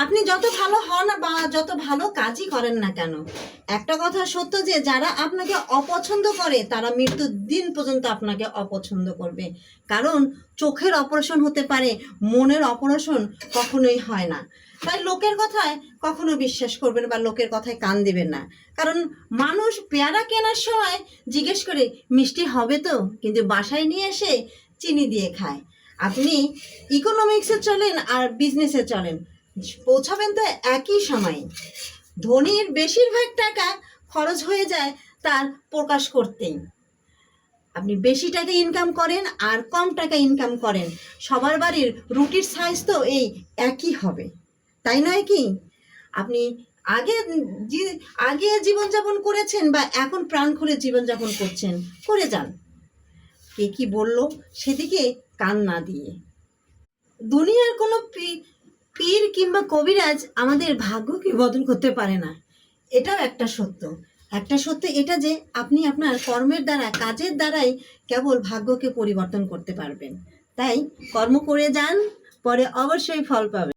আপনি যত ভালো হন বা যত ভালো কাজই করেন না কেন, একটা কথা সত্য যে যারা আপনাকে অপছন্দ করে তারা মৃত্যুর দিন পর্যন্ত আপনাকে অপছন্দ করবে। কারণ চোখের অপারেশন হতে পারে, মনের অপারেশন কখনোই হয় না। তাই লোকের কথায় কখনো বিশ্বাস করবেন বা লোকের কথায় কান দেবেন না। কারণ মানুষ পেয়ারা কেনার সময় জিজ্ঞেস করে মিষ্টি হবে তো, কিন্তু বাসায় নিয়ে এসে চিনি দিয়ে খায়। আপনি ইকোনমিক্সে চলেন আর বিজনেসে চলেন, পৌঁছাবেন তো একই সময়ে। ধনীর বেশিরভাগ টাকা খরচ হয়ে যায় তার প্রকাশ করতেই। আপনি বেশি টাকা ইনকাম করেন আর কম টাকা ইনকাম করেন, সবার বাড়ির রুটির সাইজ তো এই একই হবে, তাই নয় কি? আপনি আগে আগে জীবনযাপন করেছেন বা এখন প্রাণ খুলে জীবনযাপন করছেন, করে যান। কে কি বললো সেদিকে কান না দিয়ে। দুনিয়ার কোনো পীর কিংবা কবিরাজ আমাদের ভাগ্যকে বদল করতে পারে না, এটাও একটা সত্য। একটা সত্য এটা যে আপনি আপনার কর্মের দ্বারা, কাজের দ্বারাই কেবল ভাগ্যকে পরিবর্তন করতে পারবেন। তাই কর্ম করে যান, পরে অবশ্যই ফল পাবেন।